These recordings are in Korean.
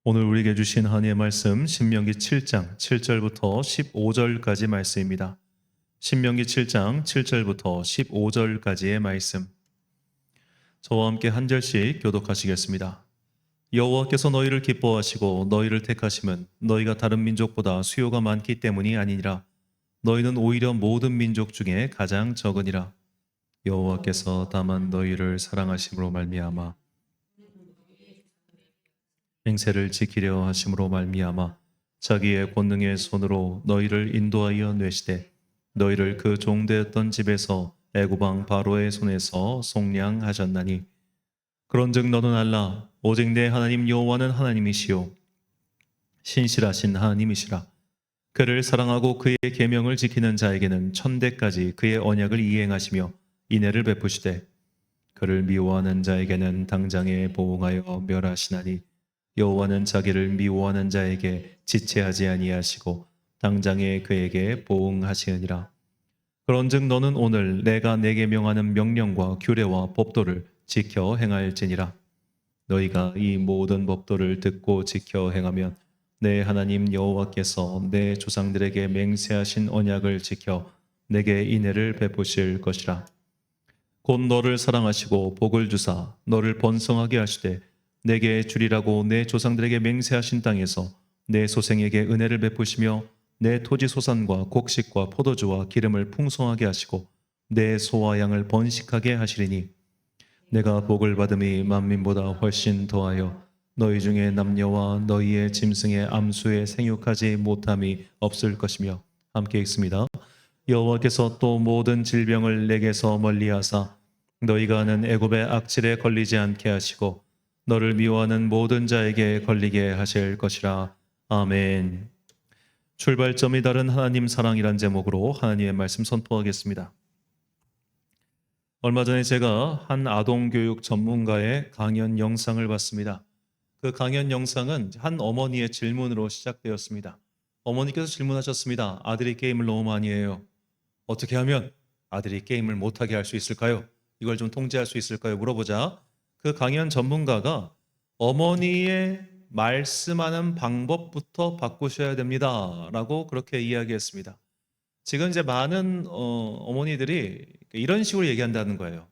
오늘 우리에게 주신 하나님의 말씀 신명기 7장 7절부터 15절까지 말씀입니다. 신명기 7장 7절부터 15절까지의 말씀. 저와 함께 한 절씩 교독하시겠습니다. 여호와께서 너희를 기뻐하시고 너희를 택하심은 너희가 다른 민족보다 수요가 많기 때문이 아니니라. 너희는 오히려 모든 민족 중에 가장 적으니라. 여호와께서 다만 너희를 사랑하심으로 말미암아 행세를 지키려 하심으로 말미암아 자기의 권능의 손으로 너희를 인도하여 내시되 너희를 그 종되었던 집에서 애굽 왕 바로의 손에서 속량하셨나니 그런즉 너는 알라 오직 내 하나님 여호와는 하나님이시요 신실하신 하나님이시라. 그를 사랑하고 그의 계명을 지키는 자에게는 천대까지 그의 언약을 이행하시며 인애를 베푸시되 그를 미워하는 자에게는 당장에 보응하여 멸하시나니 여호와는 자기를 미워하는 자에게 지체하지 아니하시고 당장에 그에게 보응하시느니라. 그런즉 너는 오늘 내가 내게 명하는 명령과 규례와 법도를 지켜 행할지니라. 너희가 이 모든 법도를 듣고 지켜 행하면 내 하나님 여호와께서 내 조상들에게 맹세하신 언약을 지켜 내게 인애를 베푸실 것이라. 곧 너를 사랑하시고 복을 주사 너를 번성하게 하시되 내게 주리라고 내 조상들에게 맹세하신 땅에서 내 소생에게 은혜를 베푸시며 내 토지 소산과 곡식과 포도주와 기름을 풍성하게 하시고 내 소와 양을 번식하게 하시리니 내가 복을 받음이 만민보다 훨씬 더하여 너희 중에 남녀와 너희의 짐승의 암수에 생육하지 못함이 없을 것이며. 함께 읽습니다. 여호와께서 또 모든 질병을 내게서 멀리하사 너희가 하는 애굽의 악질에 걸리지 않게 하시고 너를 미워하는 모든 자에게 걸리게 하실 것이라. 아멘. 출발점이 다른 하나님 사랑이란 제목으로 하나님의 말씀 선포하겠습니다. 얼마 전에 제가 한 아동교육 전문가의 강연 영상을 봤습니다. 그 강연 영상은 한 어머니의 질문으로 시작되었습니다. 어머니께서 질문하셨습니다. 아들이 게임을 너무 많이 해요. 어떻게 하면 아들이 게임을 못하게 할 수 있을까요? 이걸 좀 통제할 수 있을까요? 물어보자 그 강연 전문가가 어머니의 말씀하는 방법부터 바꾸셔야 됩니다. 라고 그렇게 이야기했습니다. 지금 이제 많은 어머니들이 이런 식으로 얘기한다는 거예요.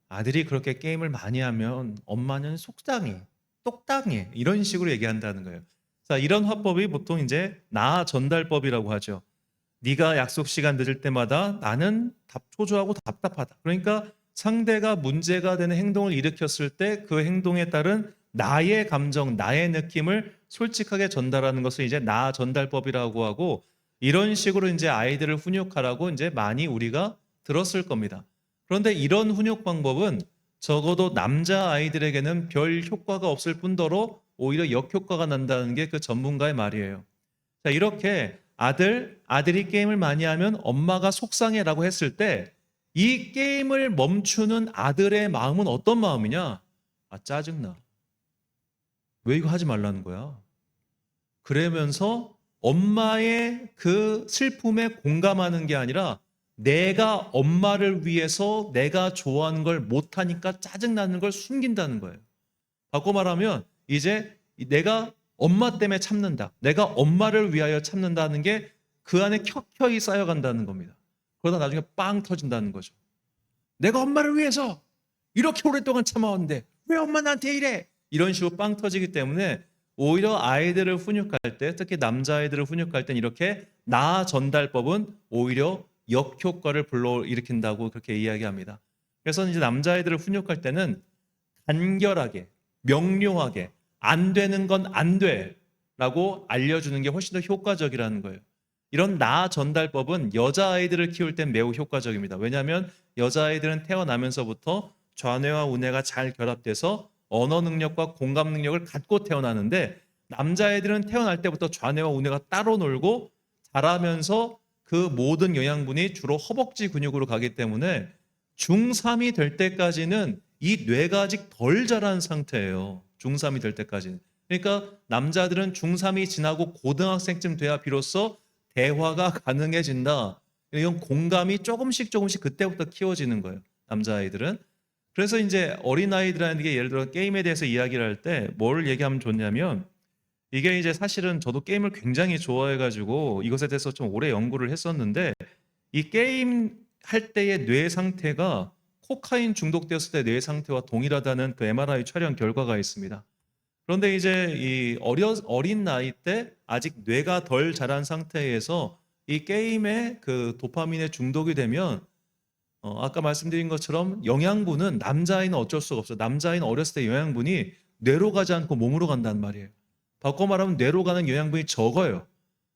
아들이 그렇게 게임을 많이 하면 엄마는 속상해, 똑당해 이런 식으로 얘기한다는 거예요. 자, 이런 화법이 보통 이제 나 전달법이라고 하죠. 네가 약속 시간 늦을 때마다 나는 초조하고 답답하다. 그러니까 상대가 문제가 되는 행동을 일으켰을 때 그 행동에 따른 나의 감정, 나의 느낌을 솔직하게 전달하는 것을 이제 나 전달법이라고 하고 이런 식으로 이제 아이들을 훈육하라고 이제 많이 우리가 들었을 겁니다. 그런데 이런 훈육 방법은 적어도 남자 아이들에게는 별 효과가 없을 뿐더러 오히려 역효과가 난다는 게 그 전문가의 말이에요. 자, 이렇게 아들이 게임을 많이 하면 엄마가 속상해라고 했을 때 이 게임을 멈추는 아들의 마음은 어떤 마음이냐? 아, 짜증나. 왜 이거 하지 말라는 거야? 그러면서 엄마의 그 슬픔에 공감하는 게 아니라 내가 엄마를 위해서 내가 좋아하는 걸 못하니까 짜증나는 걸 숨긴다는 거예요. 바꿔 말하면 이제 내가 엄마 때문에 참는다. 내가 엄마를 위하여 참는다는 게 그 안에 켜켜이 쌓여간다는 겁니다. 그러다 나중에 빵 터진다는 거죠. 내가 엄마를 위해서 이렇게 오랫동안 참아왔는데 왜 엄마 나한테 이래? 이런 식으로 빵 터지기 때문에 오히려 아이들을 훈육할 때, 특히 남자아이들을 훈육할 땐 이렇게 나 전달법은 오히려 역효과를 불러일으킨다고 그렇게 이야기합니다. 그래서 이제 남자아이들을 훈육할 때는 간결하게, 명료하게 안 되는 건 안 돼라고 알려주는 게 훨씬 더 효과적이라는 거예요. 이런 나 전달법은 여자아이들을 키울 땐 매우 효과적입니다. 왜냐하면 여자아이들은 태어나면서부터 좌뇌와 우뇌가 잘 결합돼서 언어 능력과 공감 능력을 갖고 태어나는데 남자아이들은 태어날 때부터 좌뇌와 우뇌가 따로 놀고 자라면서 그 모든 영양분이 주로 허벅지 근육으로 가기 때문에 중3이 될 때까지는 이 뇌가 아직 덜 자란 상태예요. 중3이 될 때까지는. 그러니까 남자들은 중3이 지나고 고등학생쯤 돼야 비로소 대화가 가능해진다. 이런 공감이 조금씩 그때부터 키워지는 거예요. 남자아이들은. 그래서 이제 어린아이들에게 예를 들어 게임에 대해서 이야기를 할 때 뭘 얘기하면 좋냐면 이게 이제 사실은 저도 게임을 굉장히 좋아해 가지고 이것에 대해서 좀 오래 연구를 했었는데 이 게임 할 때의 뇌 상태가 코카인 중독되었을 때 뇌 상태와 동일하다는 그 MRI 촬영 결과가 있습니다. 그런데 이제 이 어린 나이 때 아직 뇌가 덜 자란 상태에서 이 게임에 그 도파민에 중독이 되면 아까 말씀드린 것처럼 영양분은 남자아이는 어쩔 수가 없어요. 남자아이는 어렸을 때 영양분이 뇌로 가지 않고 몸으로 간단 말이에요. 바꿔 말하면 뇌로 가는 영양분이 적어요.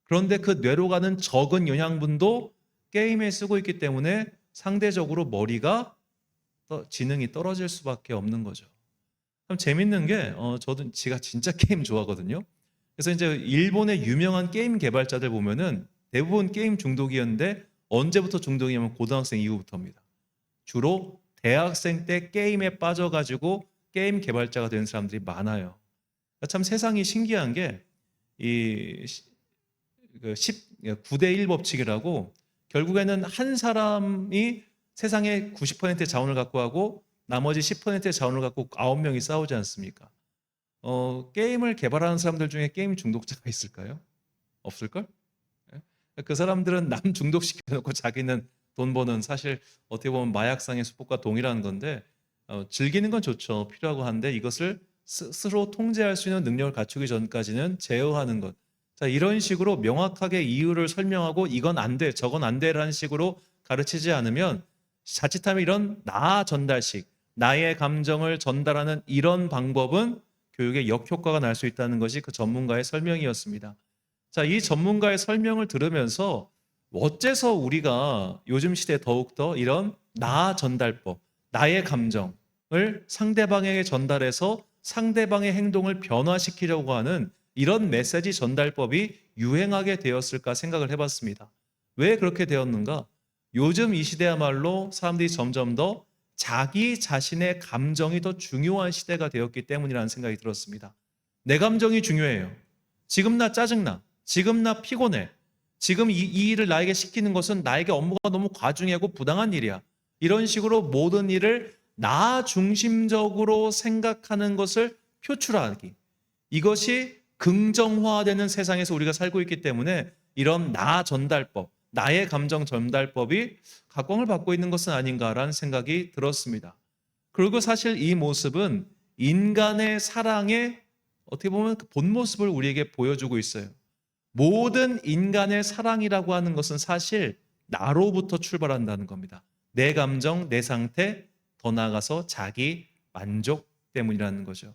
그런데 그 뇌로 가는 적은 영양분도 게임에 쓰고 있기 때문에 상대적으로 머리가 지능이 떨어질 수밖에 없는 거죠. 참 재밌는 게 저도 제가 진짜 게임 좋아하거든요. 그래서 이제 일본의 유명한 게임 개발자들 보면은 대부분 게임 중독이었는데 언제부터 중독이냐면 고등학생 이후부터입니다. 주로 대학생 때 게임에 빠져가지고 게임 개발자가 된 사람들이 많아요. 그러니까 참 세상이 신기한 게이 9대 1 법칙이라고 결국에는 한 사람이 세상의 90%의 자원을 갖고 하고 나머지 10%의 자원을 갖고 9명이 싸우지 않습니까? 게임을 개발하는 사람들 중에 게임 중독자가 있을까요? 없을걸? 예? 그 사람들은 남 중독시켜놓고 자기는 돈 버는 사실 어떻게 보면 마약상의 수법과 동일한 건데 즐기는 건 좋죠. 필요하고 한데 이것을 스스로 통제할 수 있는 능력을 갖추기 전까지는 제어하는 것. 자, 이런 식으로 명확하게 이유를 설명하고 이건 안 돼, 저건 안 돼라는 식으로 가르치지 않으면 자칫하면 이런 나 전달식, 나의 감정을 전달하는 이런 방법은 교육에 역효과가 날 수 있다는 것이 그 전문가의 설명이었습니다. 자, 이 전문가의 설명을 들으면서 어째서 우리가 요즘 시대에 더욱더 이런 나 전달법, 나의 감정을 상대방에게 전달해서 상대방의 행동을 변화시키려고 하는 이런 메시지 전달법이 유행하게 되었을까 생각을 해봤습니다. 왜 그렇게 되었는가? 요즘 이 시대야말로 사람들이 점점 더 자기 자신의 감정이 더 중요한 시대가 되었기 때문이라는 생각이 들었습니다. 내 감정이 중요해요. 지금 나 짜증나. 지금 나 피곤해. 지금 이 일을 나에게 시키는 것은 나에게 업무가 너무 과중하고 부당한 일이야. 이런 식으로 모든 일을 나 중심적으로 생각하는 것을 표출하기. 이것이 긍정화되는 세상에서 우리가 살고 있기 때문에 이런 나 전달법, 나의 감정 전달법이 각광을 받고 있는 것은 아닌가라는 생각이 들었습니다. 그리고 사실 이 모습은 인간의 사랑의 어떻게 보면 그 본 모습을 우리에게 보여주고 있어요. 모든 인간의 사랑이라고 하는 것은 사실 나로부터 출발한다는 겁니다. 내 감정, 내 상태, 더 나아가서 자기 만족 때문이라는 거죠.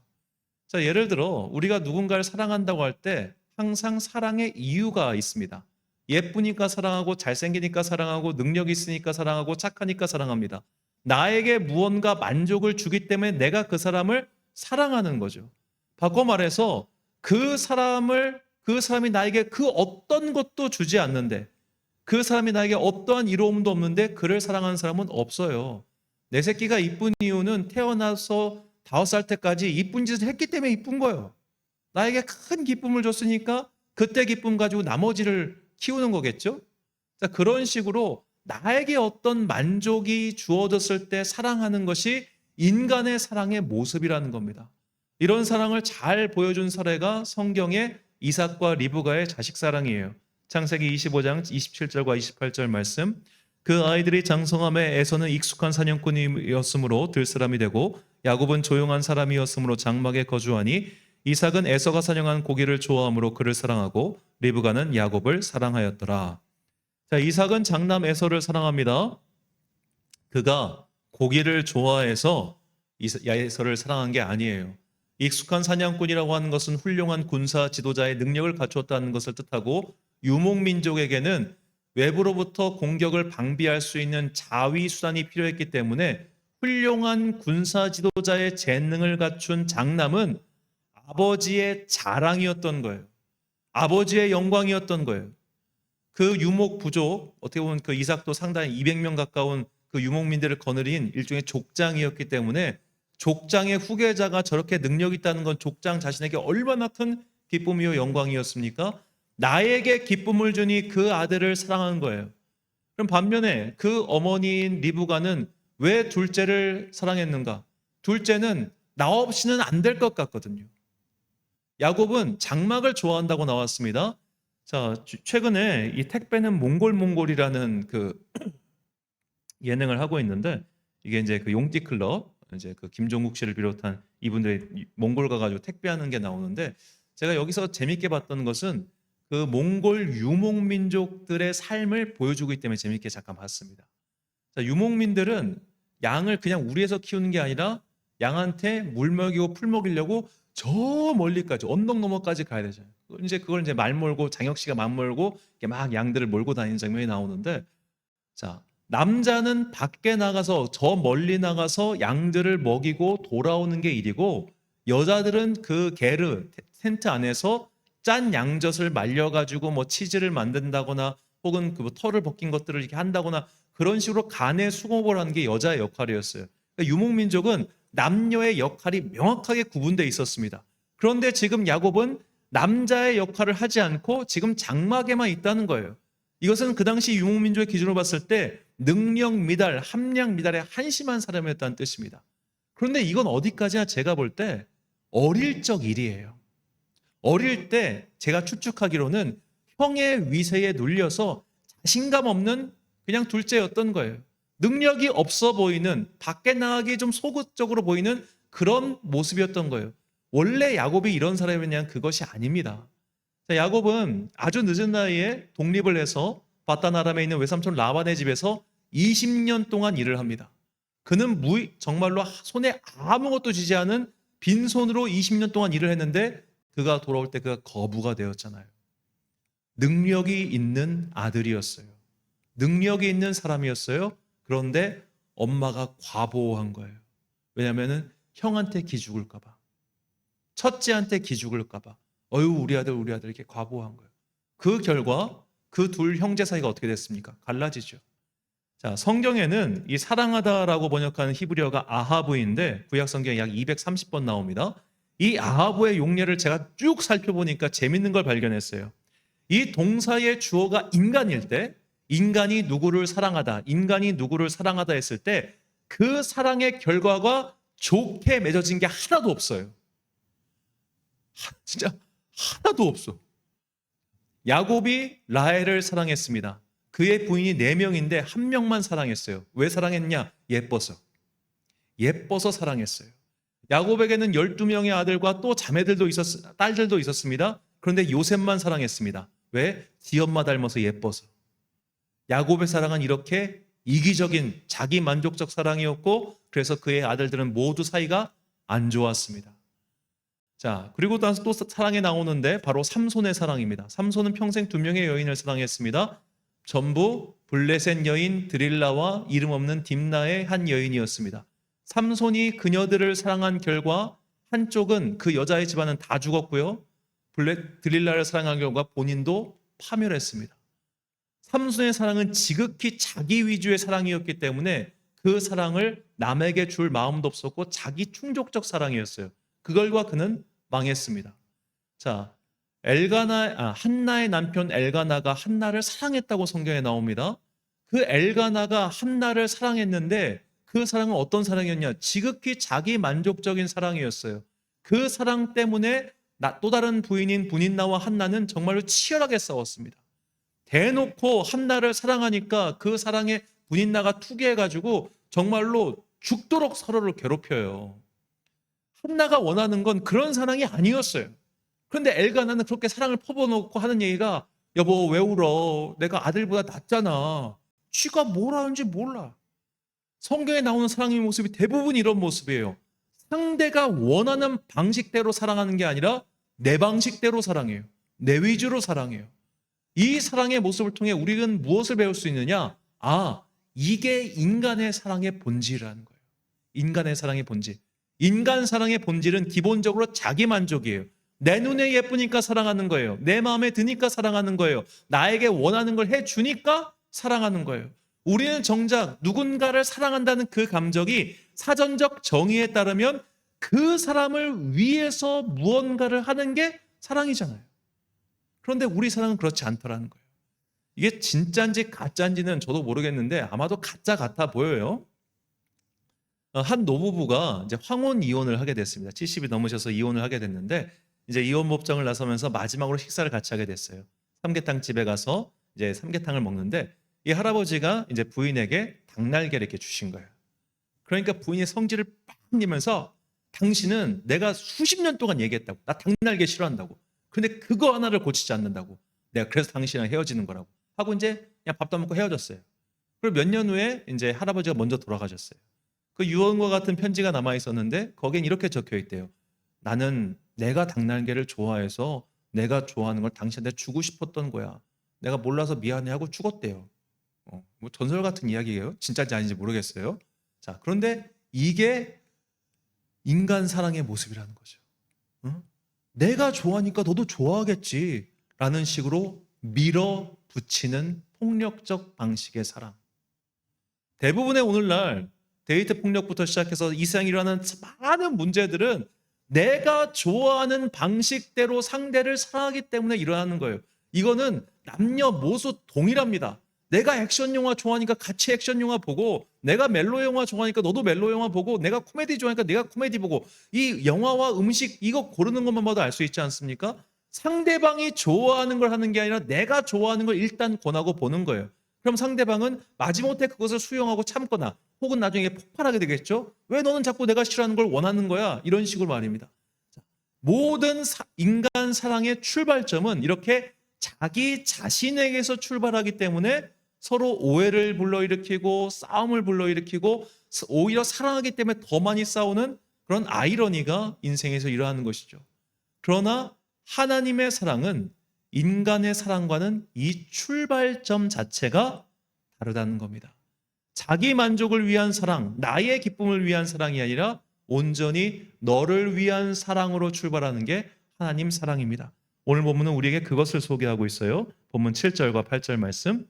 자, 예를 들어 우리가 누군가를 사랑한다고 할 때 항상 사랑의 이유가 있습니다. 예쁘니까 사랑하고 잘생기니까 사랑하고 능력이 있으니까 사랑하고 착하니까 사랑합니다. 나에게 무언가 만족을 주기 때문에 내가 그 사람을 사랑하는 거죠. 바꿔 말해서 그 사람이 나에게 그 어떤 것도 주지 않는데 그 사람이 나에게 어떠한 이로움도 없는데 그를 사랑하는 사람은 없어요. 내 새끼가 이쁜 이유는 태어나서 5살 때까지 이쁜 짓을 했기 때문에 이쁜 거예요. 나에게 큰 기쁨을 줬으니까 그때 기쁨 가지고 나머지를 키우는 거겠죠? 자, 그런 식으로 나에게 어떤 만족이 주어졌을 때 사랑하는 것이 인간의 사랑의 모습이라는 겁니다. 이런 사랑을 잘 보여준 사례가 성경의 이삭과 리브가의 자식 사랑이에요. 창세기 25장 27절과 28절 말씀. 그 아이들이 장성함에 에서는 익숙한 사냥꾼이었으므로 들사람이 되고 야곱은 조용한 사람이었으므로 장막에 거주하니 이삭은 에서가 사냥한 고기를 좋아하므로 그를 사랑하고 리브가는 야곱을 사랑하였더라. 자, 이삭은 장남 에서를 사랑합니다. 그가 고기를 좋아해서 에서를 사랑한 게 아니에요. 익숙한 사냥꾼이라고 하는 것은 훌륭한 군사 지도자의 능력을 갖추었다는 것을 뜻하고 유목민족에게는 외부로부터 공격을 방비할 수 있는 자위 수단이 필요했기 때문에 훌륭한 군사 지도자의 재능을 갖춘 장남은 아버지의 자랑이었던 거예요. 아버지의 영광이었던 거예요. 그 유목 부족, 어떻게 보면 그 이삭도 상당히 200명 가까운 그 유목민들을 거느린 일종의 족장이었기 때문에 족장의 후계자가 저렇게 능력이 있다는 건 족장 자신에게 얼마나 큰 기쁨이요 영광이었습니까? 나에게 기쁨을 주니 그 아들을 사랑하는 거예요. 그럼 반면에 그 어머니인 리브가는 왜 둘째를 사랑했는가? 둘째는 나 없이는 안 될 것 같거든요. 야곱은 장막을 좋아한다고 나왔습니다. 자, 최근에 이 택배는 몽골이라는 그 예능을 하고 있는데, 이게 이제 그 용띠 클럽, 이제 그 김종국 씨를 비롯한 이분들이 몽골 가가지고 택배하는 게 나오는데, 제가 여기서 재밌게 봤던 것은 그 몽골 유목민족들의 삶을 보여주고 있기 때문에 재밌게 잠깐 봤습니다. 자, 유목민들은 양을 그냥 우리에서 키우는 게 아니라 양한테 물 먹이고 풀 먹이려고 저 멀리까지 언덕 너머까지 가야 되잖아요. 그걸 이제 말 몰고 장혁 씨가 말 몰고 이렇게 막 양들을 몰고 다니는 장면이 나오는데, 자, 남자는 밖에 나가서 저 멀리 나가서 양들을 먹이고 돌아오는 게 일이고, 여자들은 그 게르 텐트 안에서 짠 양젖을 말려가지고 뭐 치즈를 만든다거나 혹은 그 털을 벗긴 것들을 이렇게 한다거나 그런 식으로 간의 수공업을 하는 게 여자의 역할이었어요. 그러니까 유목민족은 남녀의 역할이 명확하게 구분되어 있었습니다. 그런데 지금 야곱은 남자의 역할을 하지 않고 지금 장막에만 있다는 거예요. 이것은 그 당시 유목민족의 기준으로 봤을 때 능력 미달, 함량 미달에 한심한 사람이었다는 뜻입니다. 그런데 이건 어디까지나 제가 볼 때 어릴 적 일이에요. 어릴 때 제가 추측하기로는 형의 위세에 눌려서 자신감 없는 그냥 둘째였던 거예요. 능력이 없어 보이는, 밖에 나가기 좀 소극적으로 보이는 그런 모습이었던 거예요. 원래 야곱이 이런 사람이냐, 그것이 아닙니다. 야곱은 아주 늦은 나이에 독립을 해서 바단 아람에 있는 외삼촌 라반의 집에서 20년 동안 일을 합니다. 그는 정말로 손에 아무것도 쥐지 않은 빈손으로 20년 동안 일을 했는데, 그가 돌아올 때 그가 거부가 되었잖아요. 능력이 있는 아들이었어요. 능력이 있는 사람이었어요. 그런데 엄마가 과보한 거예요. 왜냐하면 형한테 기죽을까 봐, 첫째한테 기죽을까 봐, 어유 우리 아들 이렇게 과보한 거예요. 그 결과 그 둘 형제 사이가 어떻게 됐습니까? 갈라지죠. 자, 성경에는 이 사랑하다라고 번역하는 히브리어가 아하브인데 구약 성경에 약 230번 나옵니다. 이 아하브의 용례를 제가 쭉 살펴보니까 재밌는 걸 발견했어요. 이 동사의 주어가 인간일 때, 인간이 누구를 사랑하다 했을 때 그 사랑의 결과가 좋게 맺어진 게 하나도 없어요. 진짜 하나도 없어. 야곱이 라헬을 사랑했습니다. 그의 부인이 4명인데 1명만 사랑했어요. 왜 사랑했냐? 예뻐서 사랑했어요. 야곱에게는 12명의 아들과 또 딸들도 있었습니다. 그런데 요셉만 사랑했습니다. 왜? 지엄마 닮아서 예뻐서. 야곱의 사랑은 이렇게 이기적인 자기 만족적 사랑이었고, 그래서 그의 아들들은 모두 사이가 안 좋았습니다. 자, 그리고 나서 또 사랑에 나오는데 바로 삼손의 사랑입니다. 삼손은 평생 2명의 여인을 사랑했습니다. 전부 블레셋 여인 드릴라와 이름 없는 딥나의 한 여인이었습니다. 삼손이 그녀들을 사랑한 결과 한쪽은 그 여자의 집안은 다 죽었고요. 드릴라를 사랑한 결과 본인도 파멸했습니다. 삼손의 사랑은 지극히 자기 위주의 사랑이었기 때문에 그 사랑을 남에게 줄 마음도 없었고 자기 충족적 사랑이었어요. 그 결과 그는 망했습니다. 자, 한나의 남편 엘가나가 한나를 사랑했다고 성경에 나옵니다. 그 엘가나가 한나를 사랑했는데 그 사랑은 어떤 사랑이었냐? 지극히 자기 만족적인 사랑이었어요. 그 사랑 때문에 또 다른 부인인 분인나와 한나는 정말로 치열하게 싸웠습니다. 대놓고 한나를 사랑하니까 그 사랑에 분인나가 투기해가지고 정말로 죽도록 서로를 괴롭혀요. 한나가 원하는 건 그런 사랑이 아니었어요. 그런데 엘가나는 그렇게 사랑을 퍼부어놓고 하는 얘기가, 여보 왜 울어? 내가 아들보다 낫잖아. 쥐가 뭘 하는지 몰라. 성경에 나오는 사랑의 모습이 대부분 이런 모습이에요. 상대가 원하는 방식대로 사랑하는 게 아니라 내 방식대로 사랑해요. 내 위주로 사랑해요. 이 사랑의 모습을 통해 우리는 무엇을 배울 수 있느냐? 이게 인간의 사랑의 본질이라는 거예요. 인간의 사랑의 본질. 인간 사랑의 본질은 기본적으로 자기 만족이에요. 내 눈에 예쁘니까 사랑하는 거예요. 내 마음에 드니까 사랑하는 거예요. 나에게 원하는 걸 해주니까 사랑하는 거예요. 우리는 정작 누군가를 사랑한다는 그 감정이 사전적 정의에 따르면 그 사람을 위해서 무언가를 하는 게 사랑이잖아요. 그런데 우리 사랑은 그렇지 않더라는 거예요. 이게 진짜인지 가짜인지는 저도 모르겠는데 아마도 가짜 같아 보여요. 한 노부부가 이제 황혼 이혼을 하게 됐습니다. 70이 넘으셔서 이혼을 하게 됐는데 이제 이혼 법정을 나서면서 마지막으로 식사를 같이 하게 됐어요. 삼계탕 집에 가서 이제 삼계탕을 먹는데 이 할아버지가 이제 부인에게 닭날개를 이렇게 주신 거예요. 그러니까 부인이 성질을 빡 내면서 당신은 내가 수십 년 동안 얘기했다고. 나 닭날개 싫어한다고. 근데 그거 하나를 고치지 않는다고. 내가 그래서 당신이랑 헤어지는 거라고. 하고 이제 그냥 밥도 안 먹고 헤어졌어요. 그리고 몇 년 후에 이제 할아버지가 먼저 돌아가셨어요. 그 유언과 같은 편지가 남아 있었는데 거기엔 이렇게 적혀 있대요. 나는 내가 닭날개를 좋아해서 내가 좋아하는 걸 당신한테 주고 싶었던 거야. 내가 몰라서 미안해 하고 죽었대요. 뭐 전설 같은 이야기예요. 진짜인지 아닌지 모르겠어요. 자, 그런데 이게 인간 사랑의 모습이라는 거죠. 응? 내가 좋아하니까 너도 좋아하겠지 라는 식으로 밀어붙이는 폭력적 방식의 사랑. 대부분의 오늘날 데이트 폭력부터 시작해서 이 세상에 일어나는 많은 문제들은 내가 좋아하는 방식대로 상대를 사랑하기 때문에 일어나는 거예요. 이거는 남녀모수 동일합니다. 내가 액션 영화 좋아하니까 같이 액션 영화 보고, 내가 멜로 영화 좋아하니까 너도 멜로 영화 보고, 내가 코미디 좋아하니까 내가 코미디 보고, 이 영화와 음식 이거 고르는 것만 봐도 알 수 있지 않습니까? 상대방이 좋아하는 걸 하는 게 아니라 내가 좋아하는 걸 일단 권하고 보는 거예요. 그럼 상대방은 마지못해 그것을 수용하고 참거나 혹은 나중에 폭발하게 되겠죠. 왜 너는 자꾸 내가 싫어하는 걸 원하는 거야? 이런 식으로 말입니다. 모든 인간 사랑의 출발점은 이렇게 자기 자신에게서 출발하기 때문에 서로 오해를 불러일으키고 싸움을 불러일으키고 오히려 사랑하기 때문에 더 많이 싸우는 그런 아이러니가 인생에서 일어나는 것이죠. 그러나 하나님의 사랑은 인간의 사랑과는 이 출발점 자체가 다르다는 겁니다. 자기 만족을 위한 사랑, 나의 기쁨을 위한 사랑이 아니라 온전히 너를 위한 사랑으로 출발하는 게 하나님 사랑입니다. 오늘 본문은 우리에게 그것을 소개하고 있어요. 본문 7절과 8절 말씀.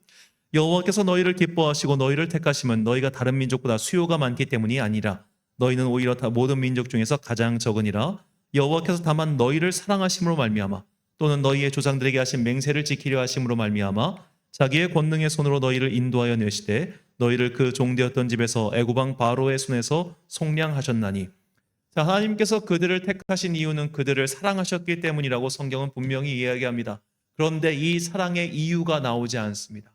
여호와께서 너희를 기뻐하시고 너희를 택하심은 너희가 다른 민족보다 수요가 많기 때문이 아니라 너희는 오히려 다 모든 민족 중에서 가장 적으니라. 여호와께서 다만 너희를 사랑하심으로 말미암아 또는 너희의 조상들에게 하신 맹세를 지키려 하심으로 말미암아 자기의 권능의 손으로 너희를 인도하여 내시되 너희를 그 종되었던 집에서 애굽왕 바로의 손에서 속량하셨나니. 자, 하나님께서 그들을 택하신 이유는 그들을 사랑하셨기 때문이라고 성경은 분명히 이야기합니다. 그런데 이 사랑의 이유가 나오지 않습니다.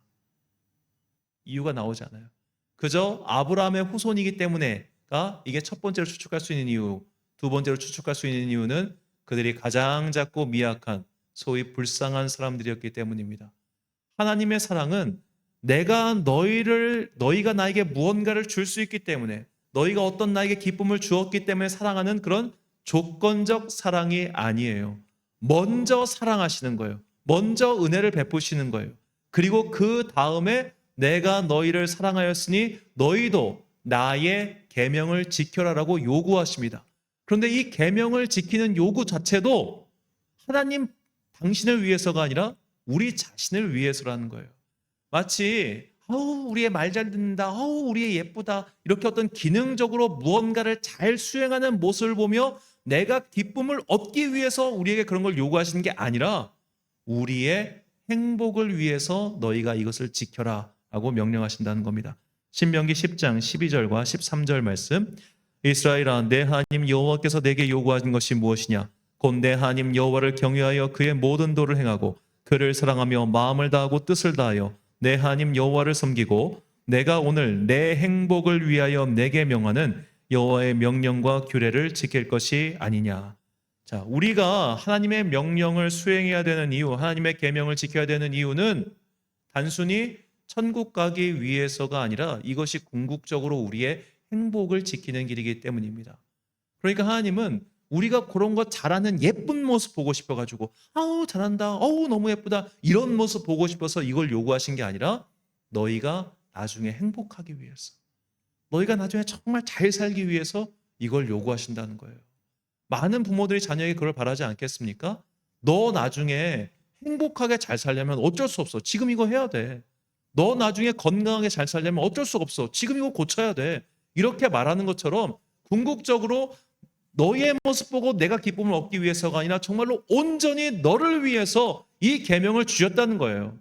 이유가 나오지 않아요. 그저 아브라함의 후손이기 때문에가 이게 첫 번째로 추측할 수 있는 이유, 두 번째로 추측할 수 있는 이유는 그들이 가장 작고 미약한 소위 불쌍한 사람들이었기 때문입니다. 하나님의 사랑은 너희가 나에게 무언가를 줄 수 있기 때문에, 너희가 어떤 나에게 기쁨을 주었기 때문에 사랑하는 그런 조건적 사랑이 아니에요. 먼저 사랑하시는 거예요. 먼저 은혜를 베푸시는 거예요. 그리고 그 다음에 내가 너희를 사랑하였으니 너희도 나의 계명을 지켜라라고 요구하십니다. 그런데 이 계명을 지키는 요구 자체도 하나님 당신을 위해서가 아니라 우리 자신을 위해서라는 거예요. 마치 우리의 말 잘 듣는다, 우리의 예쁘다, 이렇게 어떤 기능적으로 무언가를 잘 수행하는 모습을 보며 내가 기쁨을 얻기 위해서 우리에게 그런 걸 요구하시는 게 아니라 우리의 행복을 위해서 너희가 이것을 지켜라 라고 명령하신다는 겁니다. 신명기 10장 12절과 13절 말씀. 이스라엘아, 내 하나님 여호와께서 내게 요구하신 것이 무엇이냐? 곧 내 하나님 여호와를 경외하여 그의 모든 도를 행하고 그를 사랑하며 마음을 다하고 뜻을 다하여 내 하나님 여호와를 섬기고 내가 오늘 내 행복을 위하여 내게 명하는 여호와의 명령과 규례를 지킬 것이 아니냐. 자, 우리가 하나님의 명령을 수행해야 되는 이유, 하나님의 계명을 지켜야 되는 이유는 단순히 천국 가기 위해서가 아니라 이것이 궁극적으로 우리의 행복을 지키는 길이기 때문입니다. 그러니까 하나님은 우리가 그런 거 잘하는 예쁜 모습 보고 싶어가지고 잘한다, 너무 예쁘다 이런 모습 보고 싶어서 이걸 요구하신 게 아니라 너희가 나중에 행복하기 위해서, 너희가 나중에 정말 잘 살기 위해서 이걸 요구하신다는 거예요. 많은 부모들이 자녀에게 그걸 바라지 않겠습니까? 너 나중에 행복하게 잘 살려면 어쩔 수 없어. 지금 이거 해야 돼. 너 나중에 건강하게 잘 살려면 어쩔 수 없어. 지금 이거 고쳐야 돼. 이렇게 말하는 것처럼 궁극적으로 너희의 모습 보고 내가 기쁨을 얻기 위해서가 아니라 정말로 온전히 너를 위해서 이 계명을 주셨다는 거예요.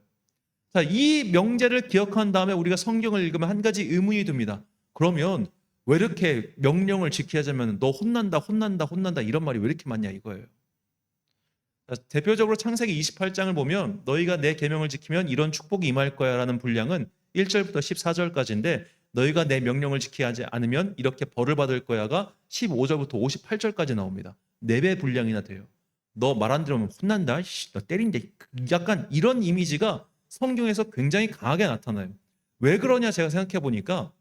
자, 이 명제를 기억한 다음에 우리가 성경을 읽으면 한 가지 의문이 듭니다. 그러면 왜 이렇게 명령을 지켜야 하자면 너 혼난다, 혼난다, 혼난다 이런 말이 왜 이렇게 많냐 이거예요. 대표적으로 창세기 28장을 보면 너희가 내 계명을 지키면 이런 축복이 임할 거야라는 분량은 1절부터 14절까지인데 너희가 내 명령을 지키지 않으면 이렇게 벌을 받을 거야가 15절부터 58절까지 나옵니다. 4배 분량이나 돼요. 너 말 안 들으면 혼난다, 너 때린다. 약간 이런 이미지가 성경에서 굉장히 강하게 나타나요. 왜 그러냐 제가 생각해 보니까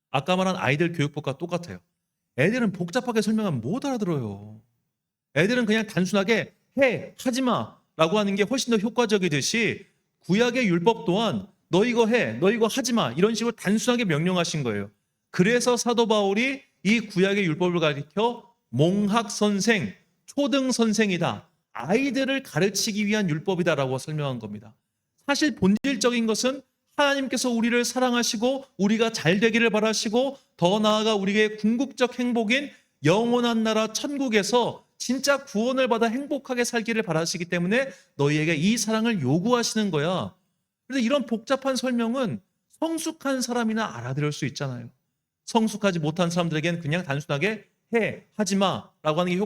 아까 말한 아이들 교육법과 똑같아요. 애들은 복잡하게 설명하면 못 알아들어요. 애들은 그냥 단순하게 해, 하지 마 라고 하는 게 훨씬 더 효과적이듯이 구약의 율법 또한 너 이거 해, 너 이거 하지 마 이런 식으로 단순하게 명령하신 거예요. 그래서 사도 바울이 이 구약의 율법을 가리켜 몽학선생, 초등선생이다. 아이들을 가르치기 위한 율법이다라고 설명한 겁니다. 사실 본질적인 것은 하나님께서 우리를 사랑하시고 우리가 잘 되기를 바라시고 더 나아가 우리의 궁극적 행복인 영원한 나라 천국에서 진짜 구원을 받아 행복하게 살기를 바라시기 때문에 너희에게 이 사랑을 요구하시는 거야. 그래서 이런 복잡한 설명은 성숙한 사람이나 알아들을 수 있잖아요. 성숙하지 못한 사람들에게는 그냥 단순하게 해, 하지 마라고 하는 게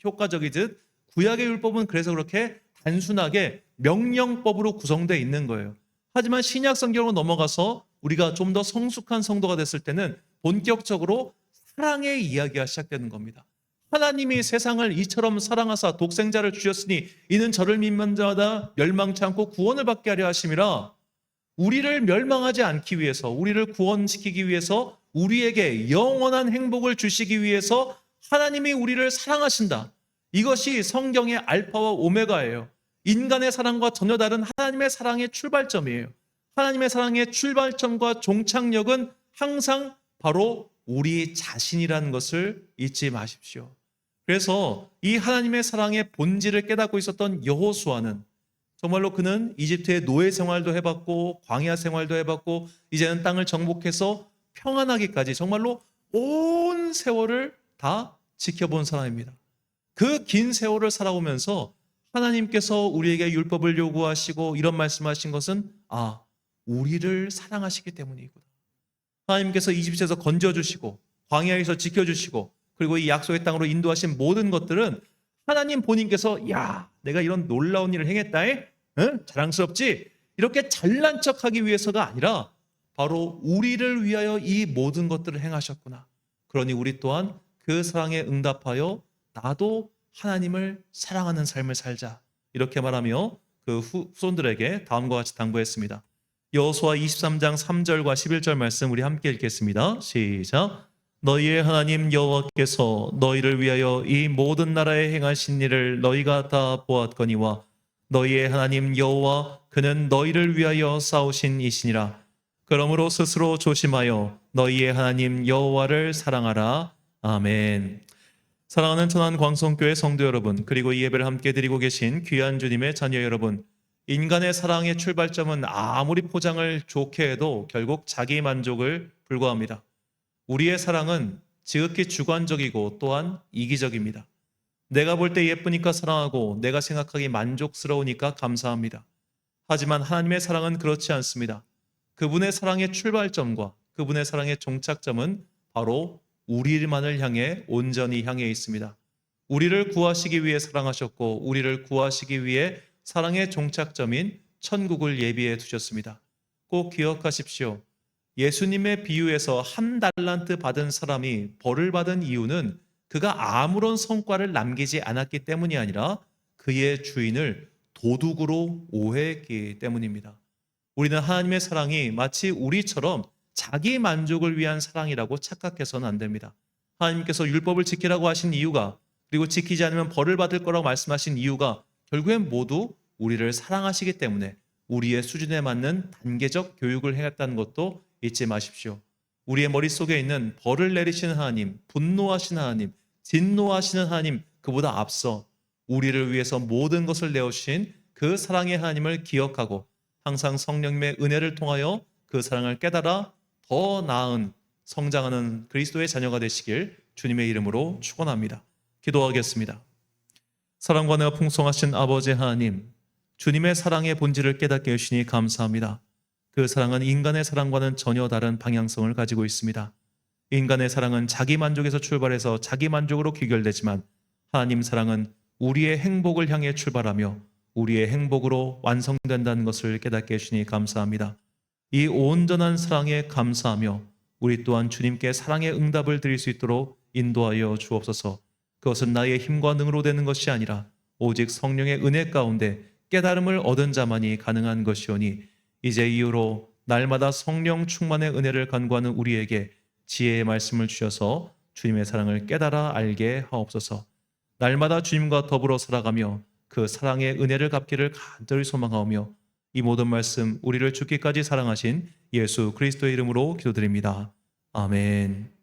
효과적이듯 구약의 율법은 그래서 그렇게 단순하게 명령법으로 구성되어 있는 거예요. 하지만 신약 성경으로 넘어가서 우리가 좀 더 성숙한 성도가 됐을 때는 본격적으로 사랑의 이야기가 시작되는 겁니다. 하나님이 세상을 이처럼 사랑하사 독생자를 주셨으니 이는 저를 믿는 자마다 멸망치 않고 구원을 받게 하려 하심이라. 우리를 멸망하지 않기 위해서, 우리를 구원시키기 위해서, 우리에게 영원한 행복을 주시기 위해서 하나님이 우리를 사랑하신다. 이것이 성경의 알파와 오메가예요. 인간의 사랑과 전혀 다른 하나님의 사랑의 출발점이에요. 하나님의 사랑의 출발점과 종착역은 항상 바로 우리 자신이라는 것을 잊지 마십시오. 그래서 이 하나님의 사랑의 본질을 깨닫고 있었던 여호수아는 정말로 그는 이집트의 노예 생활도 해봤고 광야 생활도 해봤고 이제는 땅을 정복해서 평안하기까지 정말로 온 세월을 다 지켜본 사람입니다. 그 긴 세월을 살아오면서 하나님께서 우리에게 율법을 요구하시고 이런 말씀하신 것은 우리를 사랑하시기 때문이구나. 하나님께서 이집트에서 건져주시고 광야에서 지켜주시고 그리고 이 약속의 땅으로 인도하신 모든 것들은 하나님 본인께서 야 내가 이런 놀라운 일을 행했다 응? 자랑스럽지? 이렇게 잘난 척하기 위해서가 아니라 바로 우리를 위하여 이 모든 것들을 행하셨구나. 그러니 우리 또한 그 사랑에 응답하여 나도 하나님을 사랑하는 삶을 살자. 이렇게 말하며 그 후손들에게 다음과 같이 당부했습니다. 여호수아 23장 3절과 11절 말씀 우리 함께 읽겠습니다. 시작. 너희의 하나님 여호와께서 너희를 위하여 이 모든 나라에 행하신 일을 너희가 다 보았거니와 너희의 하나님 여호와 그는 너희를 위하여 싸우신 이시니라. 그러므로 스스로 조심하여 너희의 하나님 여호와를 사랑하라. 아멘. 사랑하는 천안광성교회 성도 여러분, 그리고 이 예배를 함께 드리고 계신 귀한 주님의 자녀 여러분, 인간의 사랑의 출발점은 아무리 포장을 좋게 해도 결국 자기 만족을 불과합니다. 우리의 사랑은 지극히 주관적이고 또한 이기적입니다. 내가 볼 때 예쁘니까 사랑하고 내가 생각하기 만족스러우니까 감사합니다. 하지만 하나님의 사랑은 그렇지 않습니다. 그분의 사랑의 출발점과 그분의 사랑의 종착점은 바로 우리만을 향해 온전히 향해 있습니다. 우리를 구하시기 위해 사랑하셨고 우리를 구하시기 위해 사랑의 종착점인 천국을 예비해 두셨습니다. 꼭 기억하십시오. 예수님의 비유에서 1달란트 받은 사람이 벌을 받은 이유는 그가 아무런 성과를 남기지 않았기 때문이 아니라 그의 주인을 도둑으로 오해했기 때문입니다. 우리는 하나님의 사랑이 마치 우리처럼 자기 만족을 위한 사랑이라고 착각해서는 안 됩니다. 하나님께서 율법을 지키라고 하신 이유가 그리고 지키지 않으면 벌을 받을 거라고 말씀하신 이유가 결국엔 모두 우리를 사랑하시기 때문에 우리의 수준에 맞는 단계적 교육을 해갔다는 것도 잊지 마십시오. 우리의 머릿속에 있는 벌을 내리시는 하나님, 분노하시는 하나님, 진노하시는 하나님, 그보다 앞서 우리를 위해서 모든 것을 내어주신 그 사랑의 하나님을 기억하고 항상 성령님의 은혜를 통하여 그 사랑을 깨달아 더 나은 성장하는 그리스도의 자녀가 되시길 주님의 이름으로 축원합니다. 기도하겠습니다. 사랑과 은혜가 풍성하신 아버지 하나님, 주님의 사랑의 본질을 깨닫게 해주시니 감사합니다. 그 사랑은 인간의 사랑과는 전혀 다른 방향성을 가지고 있습니다. 인간의 사랑은 자기 만족에서 출발해서 자기 만족으로 귀결되지만 하나님 사랑은 우리의 행복을 향해 출발하며 우리의 행복으로 완성된다는 것을 깨닫게 해주시니 감사합니다. 이 온전한 사랑에 감사하며 우리 또한 주님께 사랑의 응답을 드릴 수 있도록 인도하여 주옵소서. 그것은 나의 힘과 능으로 되는 것이 아니라 오직 성령의 은혜 가운데 깨달음을 얻은 자만이 가능한 것이오니 이제 이후로 날마다 성령 충만의 은혜를 간구하는 우리에게 지혜의 말씀을 주셔서 주님의 사랑을 깨달아 알게 하옵소서. 날마다 주님과 더불어 살아가며 그 사랑의 은혜를 갚기를 간절히 소망하오며 이 모든 말씀 우리를 죽기까지 사랑하신 예수 그리스도의 이름으로 기도드립니다. 아멘.